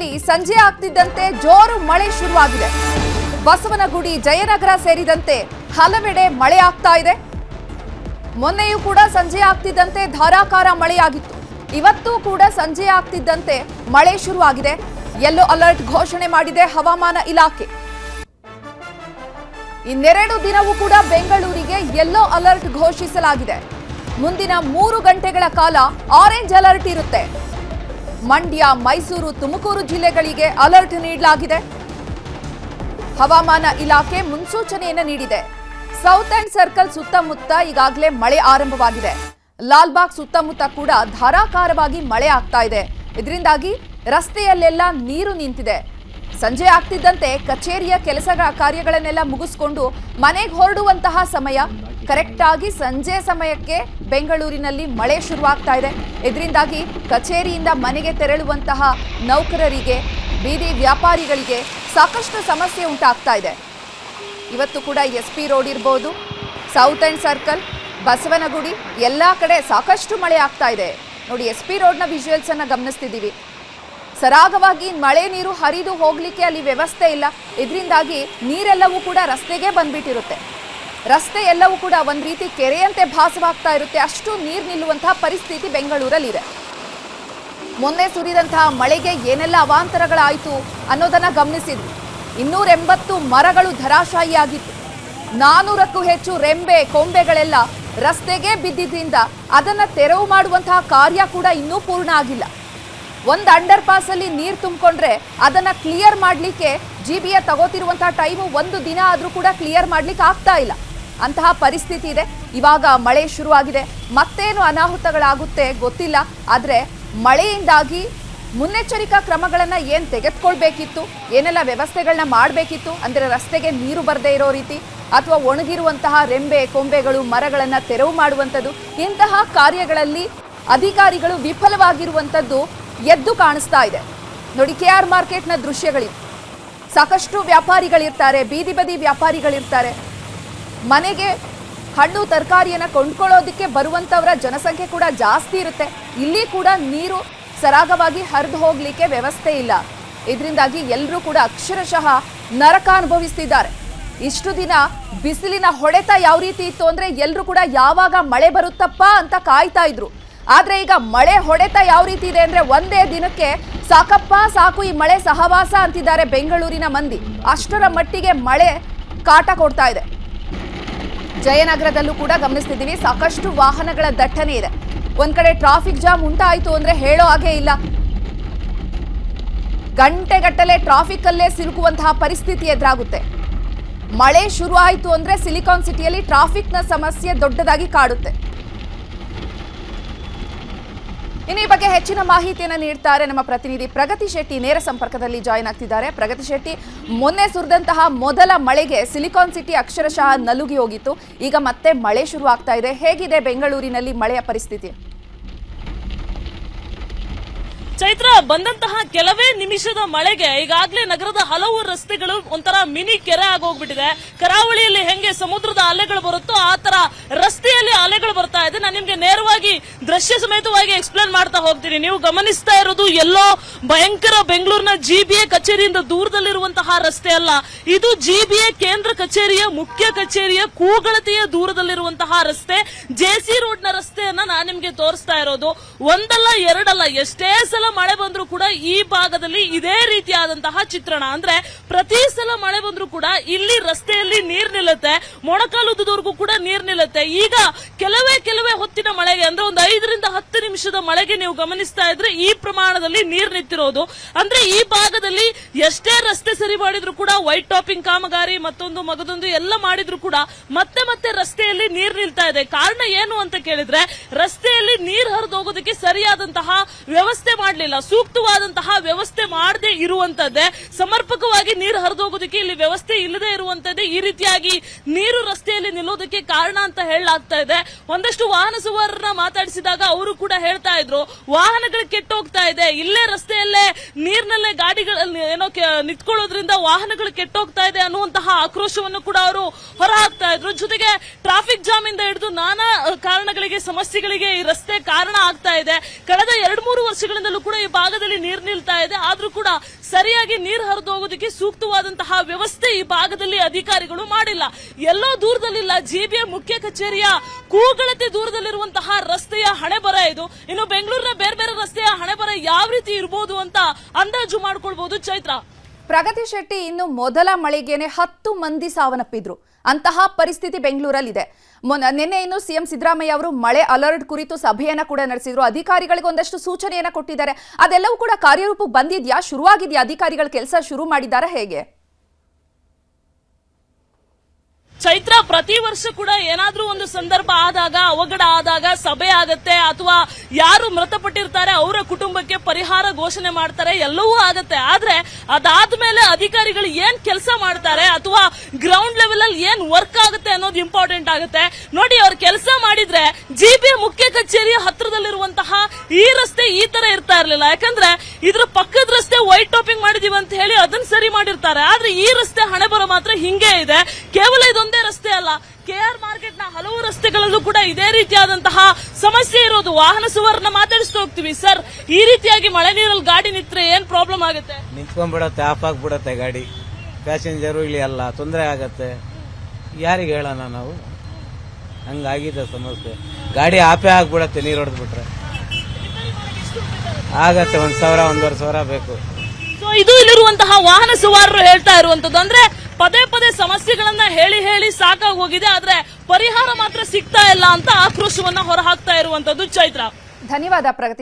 ಬೆಂಗಳೂರಿನಲ್ಲಿ ಸಂಜೆ ಆಗ್ತಿದ್ದಂತೆ ಜೋರು ಮಳೆ ಶುರುವಾಗಿದೆ. ಬಸವನಗುಡಿ, ಜಯನಗರ ಸೇರಿದಂತೆ ಹಲವೆಡೆ ಮಳೆ ಆಗ್ತಾ ಇದೆ. ಮೊನ್ನೆಯೂ ಕೂಡ ಸಂಜೆ ಆಗ್ತಿದ್ದಂತೆ ಧಾರಾಕಾರ ಮಳೆಯಾಗಿತ್ತು. ಇವತ್ತು ಕೂಡ ಸಂಜೆ ಆಗ್ತಿದ್ದಂತೆ ಮಳೆ ಶುರುವಾಗಿದೆ. ಯೆಲ್ಲೋ ಅಲರ್ಟ್ ಘೋಷಣೆ ಮಾಡಿದೆ ಹವಾಮಾನ ಇಲಾಖೆ. ಇನ್ನೆರಡು ದಿನವೂ ಕೂಡ ಬೆಂಗಳೂರಿಗೆ ಯೆಲ್ಲೋ ಅಲರ್ಟ್ ಘೋಷಿಸಲಾಗಿದೆ. ಮುಂದಿನ 3 ಗಂಟೆಗಳ ಕಾಲ ಆರೆಂಜ್ ಅಲರ್ಟ್ ಇರುತ್ತೆ. ಮಂಡ್ಯ, ಮೈಸೂರು, ತುಮಕೂರು ಜಿಲ್ಲೆಗಳಿಗೆ ಅಲರ್ಟ್ ನೀಡಲಾಗಿದೆ. ಹವಾಮಾನ ಇಲಾಖೆ ಮುನ್ಸೂಚನೆಯನ್ನು ನೀಡಿದೆ. ಸೌತ್ ಅಂಡ್ ಸರ್ಕಲ್ ಸುತ್ತಮುತ್ತ ಈಗಾಗಲೇ ಮಳೆ ಆರಂಭವಾಗಿದೆ. ಲಾಲ್ಬಾಗ್ ಸುತ್ತಮುತ್ತ ಕೂಡ ಧಾರಾಕಾರವಾಗಿ ಮಳೆ ಆಗ್ತಾ ಇದೆ. ಇದರಿಂದಾಗಿ ರಸ್ತೆಯಲ್ಲೆಲ್ಲ ನೀರು ನಿಂತಿದೆ. ಸಂಜೆ ಆಗ್ತಿದ್ದಂತೆ ಕಚೇರಿಯ ಕೆಲಸ ಕಾರ್ಯಗಳನ್ನೆಲ್ಲ ಮುಗಿಸ್ಕೊಂಡು ಮನೆಗೆ ಹೊರಡುವಂತಹ ಸಮಯ, ಕರೆಕ್ಟ್ ಆಗಿ ಸಂಜೆ ಸಮಯಕ್ಕೆ ಬೆಂಗಳೂರಿನಲ್ಲಿ ಮಳೆ ಶುರುವಾಗ್ತಾ ಇದೆ. ಇದರಿಂದಾಗಿ ಕಚೇರಿಯಿಂದ ಮನೆಗೆ ತೆರಳುವಂತಹ ನೌಕರರಿಗೆ, ಬೀದಿ ವ್ಯಾಪಾರಿಗಳಿಗೆ ಸಾಕಷ್ಟು ಸಮಸ್ಯೆ ಉಂಟಾಗ್ತಾ ಇದೆ. ಇವತ್ತು ಕೂಡ SP ರೋಡ್ ಇರ್ಬೋದು, ಸೌತ್ ಅಂಡ್ ಸರ್ಕಲ್, ಬಸವನಗುಡಿ ಎಲ್ಲ ಕಡೆ ಸಾಕಷ್ಟು ಮಳೆ ಆಗ್ತಾ ಇದೆ. ನೋಡಿ, SP ರೋಡ್ನ ವಿಜುವಲ್ಸ್ ಅನ್ನ ಗಮನಿಸ್ತಿದ್ದೀವಿ. ಸರಾಗವಾಗಿ ಮಳೆ ನೀರು ಹರಿದು ಹೋಗ್ಲಿಕ್ಕೆ ಅಲ್ಲಿ ವ್ಯವಸ್ಥೆ ಇಲ್ಲ. ಇದರಿಂದಾಗಿ ನೀರೆಲ್ಲವೂ ಕೂಡ ರಸ್ತೆಗೆ ಬಂದ್ಬಿಟ್ಟಿರುತ್ತೆ. ರಸ್ತೆ ಎಲ್ಲವೂ ಕೂಡ ಒಂದು ರೀತಿ ಕೆರೆಯಂತೆ ಭಾಸವಾಗ್ತಾ ಇರುತ್ತೆ. ಅಷ್ಟು ನೀರು ನಿಲ್ಲುವಂತಹ ಪರಿಸ್ಥಿತಿ ಬೆಂಗಳೂರಲ್ಲಿದೆ. ಮೊನ್ನೆ ಸುರಿದಂತಹ ಮಳೆಗೆ ಏನೆಲ್ಲ ಅವಾಂತರಗಳಾಯಿತು ಅನ್ನೋದನ್ನ ಗಮನಿಸಿದ್ವಿ. 280 ಮರಗಳು ಧರಾಶಾಹಿಯಾಗಿತ್ತು. 400ಕ್ಕೂ ಹೆಚ್ಚು ರೆಂಬೆ ಕೊಂಬೆಗಳೆಲ್ಲ ರಸ್ತೆಗೆ ಬಿದ್ದಿದ್ದರಿಂದ ಅದನ್ನ ತೆರವು ಮಾಡುವಂತಹ ಕಾರ್ಯ ಕೂಡ ಇನ್ನೂ ಪೂರ್ಣ ಆಗಿಲ್ಲ. ಒಂದು ಅಂಡರ್ ಪಾಸ್ ಅಲ್ಲಿ ನೀರು ತುಂಬಿಕೊಂಡ್ರೆ ಅದನ್ನ ಕ್ಲಿಯರ್ ಮಾಡಲಿಕ್ಕೆ GBA ತಗೋತಿರುವಂತಹ ಟೈಮು 1 ದಿನ ಆದ್ರೂ ಕೂಡ ಕ್ಲಿಯರ್ ಮಾಡ್ಲಿಕ್ಕೆ ಆಗ್ತಾ ಇಲ್ಲ. ಅಂತಹ ಪರಿಸ್ಥಿತಿ ಇದೆ. ಇವಾಗ ಮಳೆ ಶುರುವಾಗಿದೆ. ಮತ್ತೇನು ಅನಾಹುತಗಳಾಗುತ್ತೆ ಗೊತ್ತಿಲ್ಲ. ಆದರೆ ಮಳೆಯಿಂದಾಗಿ ಮುನ್ನೆಚ್ಚರಿಕಾ ಕ್ರಮಗಳನ್ನು ಏನು ತೆಗೆದುಕೊಳ್ಬೇಕಿತ್ತು, ಏನೆಲ್ಲ ವ್ಯವಸ್ಥೆಗಳನ್ನ ಮಾಡಬೇಕಿತ್ತು ಅಂದರೆ ರಸ್ತೆಗೆ ನೀರು ಬರದೇ ಇರೋ ರೀತಿ ಅಥವಾ ಒಣಗಿರುವಂತಹ ರೆಂಬೆ ಕೊಂಬೆಗಳು ಮರಗಳನ್ನು ತೆರವು ಮಾಡುವಂಥದ್ದು, ಇಂತಹ ಕಾರ್ಯಗಳಲ್ಲಿ ಅಧಿಕಾರಿಗಳು ವಿಫಲವಾಗಿರುವಂಥದ್ದು ಎದ್ದು ಕಾಣಿಸ್ತಾ ಇದೆ. ನೋಡಿ, KR ಮಾರ್ಕೆಟ್ನ ದೃಶ್ಯಗಳಿವೆ. ಸಾಕಷ್ಟು ವ್ಯಾಪಾರಿಗಳಿರ್ತಾರೆ, ಬೀದಿ ಬದಿ ವ್ಯಾಪಾರಿಗಳಿರ್ತಾರೆ. ಮನೆಗೆ ಹಣ್ಣು ತರಕಾರಿಯನ್ನು ಕೊಂಡ್ಕೊಳ್ಳೋದಕ್ಕೆ ಬರುವಂಥವರ ಜನಸಂಖ್ಯೆ ಕೂಡ ಜಾಸ್ತಿ ಇರುತ್ತೆ. ಇಲ್ಲಿ ಕೂಡ ನೀರು ಸರಾಗವಾಗಿ ಹರಿದು ಹೋಗಲಿಕ್ಕೆ ವ್ಯವಸ್ಥೆ ಇಲ್ಲ. ಇದರಿಂದಾಗಿ ಎಲ್ಲರೂ ಕೂಡ ಅಕ್ಷರಶಃ ನರಕ ಅನುಭವಿಸ್ತಿದ್ದಾರೆ. ಇಷ್ಟು ದಿನ ಬಿಸಿಲಿನ ಹೊಡೆತ ಯಾವ ರೀತಿ ಇತ್ತು ಅಂದರೆ ಎಲ್ಲರೂ ಕೂಡ ಯಾವಾಗ ಮಳೆ ಬರುತ್ತಪ್ಪ ಅಂತ ಕಾಯ್ತಾ ಇದ್ರು. ಆದರೆ ಈಗ ಮಳೆ ಹೊಡೆತ ಯಾವ ರೀತಿ ಇದೆ ಅಂದರೆ ಒಂದೇ ದಿನಕ್ಕೆ ಸಾಕಪ್ಪ ಸಾಕು ಈ ಮಳೆ ಸಹವಾಸ ಅಂತಿದ್ದಾರೆ ಬೆಂಗಳೂರಿನ ಮಂದಿ. ಅಷ್ಟರ ಮಟ್ಟಿಗೆ ಮಳೆ ಕಾಟ ಕೊಡ್ತಾ ಇದೆ. ಜಯನಗರದಲ್ಲೂ ಕೂಡ ಗಮನಿಸ್ತಿದ್ದೀವಿ, ಸಾಕಷ್ಟು ವಾಹನಗಳ ದಟ್ಟಣೆ ಇದೆ. ಒಂದ್ ಕಡೆ ಟ್ರಾಫಿಕ್ ಜಾಮ್ ಉಂಟಾಯಿತು ಅಂದ್ರೆ ಹೇಳೋ ಹಾಗೆ ಇಲ್ಲ. ಗಂಟೆಗಟ್ಟಲೆ ಟ್ರಾಫಿಕ್ ಅಲ್ಲೇ ಸಿಲುಕುವಂತಹ ಪರಿಸ್ಥಿತಿ ಎದುರಾಗುತ್ತೆ. ಮಳೆ ಶುರು ಆಯಿತು ಅಂದ್ರೆ ಸಿಲಿಕಾನ್ ಸಿಟಿಯಲ್ಲಿ ಟ್ರಾಫಿಕ್ನ ಸಮಸ್ಯೆ ದೊಡ್ಡದಾಗಿ ಕಾಡುತ್ತೆ. ಇನ್ನು ಈ ಬಗ್ಗೆ ಹೆಚ್ಚಿನ ಮಾಹಿತಿಯನ್ನು ನೀಡ್ತಾರೆ ನಮ್ಮ ಪ್ರತಿನಿಧಿ ಪ್ರಗತಿ ಶೆಟ್ಟಿ. ನೇರ ಸಂಪರ್ಕದಲ್ಲಿ ಜಾಯಿನ್ ಆಗ್ತಿದ್ದಾರೆ. ಪ್ರಗತಿ ಶೆಟ್ಟಿ, ಮೊನ್ನೆ ಸುರಿದಂತಹ ಮೊದಲ ಮಳೆಗೆ ಸಿಲಿಕಾನ್ ಸಿಟಿ ಅಕ್ಷರಶಃ ನಲುಗಿ ಹೋಗಿತ್ತು. ಈಗ ಮತ್ತೆ ಮಳೆ ಶುರು ಆಗ್ತಾ ಇದೆ. ಹೇಗಿದೆ ಬೆಂಗಳೂರಿನಲ್ಲಿ ಮಳೆಯ ಪರಿಸ್ಥಿತಿ? ಚೈತ್ರ, ಬಂದಂತಹ ಕೆಲವೇ ನಿಮಿಷದ ಮಳೆಗೆ ಈಗಾಗಲೇ ನಗರದ ಹಲವು ರಸ್ತೆಗಳು ಒಂಥರ ಮಿನಿ ಕೆರೆ ಆಗೋಗ್ಬಿಟ್ಟಿದೆ. ಕರಾವಳಿಯಲ್ಲಿ ಹೆಂಗೆ ಸಮುದ್ರದ ಅಲೆಗಳು ಬರುತ್ತೋ ಆ ತರ ರಸ್ತೆಯಲ್ಲಿ ಅಲೆಗಳು ಬರ್ತಾ ಇದೆ. ನಾನು ನಿಮ್ಗೆ ನೇರವಾಗಿ ದೃಶ್ಯ ಸಮೇತವಾಗಿ ಎಕ್ಸ್ಪ್ಲೇನ್ ಮಾಡ್ತಾ ಹೋಗ್ತೀನಿ. ನೀವು ಗಮನಿಸ್ತಾ ಇರೋದು ಎಲ್ಲೋ ಭಯಂಕರ ಬೆಂಗಳೂರಿನ GBA ಕಚೇರಿಯಿಂದ ದೂರದಲ್ಲಿರುವಂತಹ ರಸ್ತೆ ಅಲ್ಲ. ಇದು GBA ಕೇಂದ್ರ ಕಚೇರಿಯ ಮುಖ್ಯ ಕಚೇರಿಯ ಕೂಗಳತೆಯ ದೂರದಲ್ಲಿರುವಂತಹ ರಸ್ತೆ. JC ರೋಡ್ನ ರಸ್ತೆಯನ್ನ ನಾನು ನಿಮ್ಗೆ ತೋರಿಸ್ತಾ ಇರೋದು. ಒಂದಲ್ಲ ಎರಡಲ್ಲ, ಎಷ್ಟೇ ಸಲ ಮಳೆ ಬಂದ್ರೂ ಕೂಡ ಈ ಭಾಗದಲ್ಲಿ ಇದೇ ರೀತಿಯಾದಂತಹ ಚಿತ್ರಣ. ಅಂದ್ರೆ ಪ್ರತಿ ಸಲ ಮಳೆ ಬಂದ್ರೂ ಕೂಡ ಇಲ್ಲಿ ರಸ್ತೆಯಲ್ಲಿ ನೀರ್ ನಿಲ್ಲುತ್ತೆ, ಮೊಣಕಾಲುದ್ದವರೆಗೂ ಕೂಡ ನೀರ್ ನಿಲ್ಲುತ್ತೆ. ಈಗ ಕೆಲವೇ ಹೊತ್ತಿನ ಮಳೆಗೆ ಅಂದ್ರೆ ಒಂದು 5 ರಿಂದ 10 ನಿಮಿಷದ ಮಳೆಗೆ ನೀವು ಗಮನಿಸ್ತಾ ಇದ್ರೆ ಈ ಪ್ರಮಾಣದಲ್ಲಿ ನೀರ್ ನಿಂತಿರೋದು. ಅಂದ್ರೆ ಈ ಭಾಗದಲ್ಲಿ ಎಷ್ಟೇ ರಸ್ತೆ ಸರಿ ಮಾಡಿದ್ರು ಕೂಡ ವೈಟ್ ಟಾಪಿಂಗ್ ಕಾಮಗಾರಿ ಮತ್ತೊಂದು ಮಗದೊಂದು ಎಲ್ಲ ಮಾಡಿದ್ರು ಕೂಡ ಮತ್ತೆ ರಸ್ತೆಯಲ್ಲಿ ನೀರ್ ನಿಲ್ತಾ ಇದೆ. ಕಾರಣ ಏನು ಅಂತ ಕೇಳಿದ್ರೆ ರಸ್ತೆಯಲ್ಲಿ ನೀರ್ ಹರಿದು ಹೋಗೋದಕ್ಕೆ ಸರಿಯಾದಂತಹ ವ್ಯವಸ್ಥೆ ಮಾಡಲಿಲ್ಲ. ಸೂಕ್ತವಾದಂತಹ ವ್ಯವಸ್ಥೆ ಮಾಡದೆ ಇರುವಂತದ್ದೇ, ಸಮರ್ಪಕವಾಗಿ ನೀರು ಹರಿದು ಹೋಗೋದಕ್ಕೆ ಇಲ್ಲಿ ವ್ಯವಸ್ಥೆ ಇಲ್ಲದೆ ಇರುವಂತದ್ದೇ ಈ ರೀತಿಯಾಗಿ ನೀರು ರಸ್ತೆಯಲ್ಲಿ ನಿಲ್ಲೋದಕ್ಕೆ ಕಾರಣ ಅಂತ ಹೇಳಲಾಗ್ತಾ ಇದೆ. ಒಂದಷ್ಟು ವಾಹನ ಸವಾರರನ್ನ ಮಾತಾಡಿಸಿದಾಗ ಅವರು ಕೂಡ ಹೇಳ್ತಾ ಇದ್ರು, ವಾಹನಗಳು ಕೆಟ್ಟೋಗ್ತಾ ಇದೆ, ಇಲ್ಲೇ ರಸ್ತೆಯಲ್ಲೇ ನೀರಿನಲ್ಲೇ ಗಾಡಿಗಳಲ್ಲಿ ಏನೋ ನಿಂತ್ಕೊಳ್ಳೋದ್ರಿಂದ ವಾಹನಗಳು ಕೆಟ್ಟೋಗ್ತಾ ಇದೆ ಅನ್ನುವಂತಹ ಆಕ್ರೋಶವನ್ನು ಕೂಡ ಅವರು ಹೊರಹಾಕ್ತಾ ಇದ್ರು. ಜೊತೆಗೆ ಟ್ರಾಫಿಕ್ ಜಾಮ್ ಇಂದ ಹಿಡಿದು ನಾನಾ ಕಾರಣಗಳಿಗೆ ಸಮಸ್ಯೆಗಳಿಗೆ ಈ ರಸ್ತೆ ಕಾರಣ ಆಗ್ತಾ ಇದೆ. ಕಳೆದ 2-3 ವರ್ಷಗಳಿಂದಲೂ ಕೂಡ ಈ ಭಾಗದಲ್ಲಿ ನೀರು ನಿಲ್ತಾ ಇದೆ. ಆದ್ರೂ ಕೂಡ ಸರಿಯಾಗಿ ನೀರು ಹರಿದು ಹೋಗೋದಕ್ಕೆ ಸೂಕ್ತವಾದಂತಹ ವ್ಯವಸ್ಥೆ ಈ ಭಾಗದಲ್ಲಿ ಅಧಿಕಾರಿಗಳು ಮಾಡಿಲ್ಲ. ಎಲ್ಲೋ ದೂರದಲ್ಲಿಲ್ಲ, ಜಿಬಿಎ ಮುಖ್ಯ ಕಚೇರಿಯ ಕೂಗಳತೆ ದೂರದಲ್ಲಿರುವಂತಹ ರಸ್ತೆಯ ಹಣೆಬರ ಇದು. ಇನ್ನು ಬೆಂಗಳೂರಿನ ಬೇರೆ ಬೇರೆ ರಸ್ತೆಯ ಹಣೆಬರ ಯಾವ ರೀತಿ ಇರಬಹುದು ಅಂತ ಅಂದಾಜು ಮಾಡ್ಕೊಳ್ಬಹುದು. ಚೈತ್ರ, ಪ್ರಗತಿ ಶೆಟ್ಟಿ, ಇನ್ನು ಮೊದಲ ಮಳೆಗೇನೆ 10 ಮಂದಿ ಸಾವನ್ನಪ್ಪಿದ್ರು. ಅಂತಹ ಪರಿಸ್ಥಿತಿ ಬೆಂಗಳೂರಲ್ಲಿದೆ. ನಿನ್ನೆ ಇನ್ನು ಸಿಎಂ ಸಿದ್ದರಾಮಯ್ಯ ಅವರು ಮಳೆ ಅಲರ್ಟ್ ಕುರಿತು ಸಭೆಯನ್ನ ಕೂಡ ನಡೆಸಿದ್ರು. ಅಧಿಕಾರಿಗಳಿಗೆ ಒಂದಷ್ಟು ಸೂಚನೆಯನ್ನ ಕೊಟ್ಟಿದ್ದಾರೆ. ಅದೆಲ್ಲವೂ ಕೂಡ ಕಾರ್ಯರೂಪಕ್ಕೆ ಬಂದಿದ್ಯಾ, ಶುರುವಾಗಿದ್ಯಾ? ಅಧಿಕಾರಿಗಳ ಕೆಲಸ ಶುರು ಮಾಡಿದ್ದಾರೆ ಹೇಗೆ? ಚೈತ್ರ, ಪ್ರತಿ ವರ್ಷ ಕೂಡ ಏನಾದ್ರೂ ಒಂದು ಸಂದರ್ಭ ಆದಾಗ, ಅವಘಡ ಆದಾಗ ಸಭೆ ಆಗತ್ತೆ, ಅಥವಾ ಯಾರು ಮೃತಪಟ್ಟಿರ್ತಾರೆ ಅವರ ಕುಟುಂಬಕ್ಕೆ ಪರಿಹಾರ ಘೋಷಣೆ ಮಾಡ್ತಾರೆ, ಎಲ್ಲವೂ ಆಗತ್ತೆ. ಆದ್ರೆ ಅದಾದ್ಮೇಲೆ ಅಧಿಕಾರಿಗಳು ಏನ್ ಕೆಲಸ ಮಾಡ್ತಾರೆ ಅಥವಾ ಗ್ರೌಂಡ್ ಲೆವೆಲ್ ಅಲ್ಲಿ ಏನ್ ವರ್ಕ್ ಆಗುತ್ತೆ ಅನ್ನೋದು ಇಂಪಾರ್ಟೆಂಟ್ ಆಗುತ್ತೆ. ನೋಡಿ, ಅವ್ರ ಕೆಲಸ ಮಾಡಿದ್ರೆ ಜಿಬಿಎ ಮುಖ್ಯ ಕಚೇರಿಯ ಹತ್ರದಲ್ಲಿರುವಂತಹ ಈ ರಸ್ತೆ ಈ ತರ ಇರ್ತಾ ಇರ್ಲಿಲ್ಲ. ಯಾಕಂದ್ರೆ ಇದ್ರ ಪಕ್ಕದ ರಸ್ತೆ ವೈಟ್ ಟಾಪಿಂಗ್ ಮಾಡಿದೀವಿ ಅಂತ ಹೇಳಿ ಅದನ್ನ ಸರಿ ಮಾಡಿರ್ತಾರೆ. ಆದ್ರೆ ಈ ರಸ್ತೆ ಹಣೆಬರ ಮಾತ್ರ ಹಿಂಗೆ ಇದೆ. ಕೇವಲ ಇದೊಂದೇ ರಸ್ತೆ ಅಲ್ಲ, ಕೆಆರ್ ಮಾರ್ಕೆಟ್ ನ ಹಲವು ರಸ್ತೆಗಳಲ್ಲೂ ಕೂಡ ಇದೇ ರೀತಿಯಾದಂತಹ ಸಮಸ್ಯೆ ಇರೋದು. ವಾಹನ ಸುವರ್ಣ ಮಾತಾಡಿಸ್ತಾ ಹೋಗ್ತೀವಿ. ಸರ್, ಈ ರೀತಿಯಾಗಿ ಮಳೆ ನೀರಲ್ಲಿ ಗಾಡಿ ನಿಂತ್ರೆ ಏನ್ ಪ್ರಾಬ್ಲಮ್ ಆಗುತ್ತೆ? ನಿಂತ್ಕೊಂಡ್ಬಿಡತ್ತೆ, ಆಫ್ ಆಗ್ಬಿಡತ್ತೆ ಗಾಡಿ. ಪ್ಯಾಸೆಂಜರು ಇಲ್ಲಿ ಅಲ್ಲ, ತೊಂದರೆ ಆಗತ್ತೆ. ಯಾರಿಗೆ ಹೇಳೋಣ ನಾವು? ಹಂಗಾಗಿದೆ ಸಮಸ್ಯೆ. ಗಾಡಿ ಆಫೇ ಆಗ್ಬಿಡತ್ತೆ ನೀರು ಹೊಡೆದ್ಬಿಟ್ರೆ. ಆಗತ್ತೆ 1,000-1,500 ಬೇಕು. ಸೊ ಇದು ಇಲ್ಲಿರುವಂತಹ ವಾಹನ ಸವಾರರು ಹೇಳ್ತಾ ಇರುವಂತದ್ದು. ಅಂದ್ರೆ ಪದೇ ಪದೇ ಸಮಸ್ಯೆಗಳನ್ನ ಹೇಳಿ ಹೇಳಿ ಸಾಕಾಗಿ ಹೋಗಿದೆ, ಆದ್ರೆ ಪರಿಹಾರ ಮಾತ್ರ ಸಿಗ್ತಾ ಇಲ್ಲ ಅಂತ ಆಕ್ರೋಶವನ್ನ ಹೊರಹಾಕ್ತಾ ಇರುವಂತದ್ದು. ಚೈತ್ರ, ಧನ್ಯವಾದ ಪ್ರಗತಿ.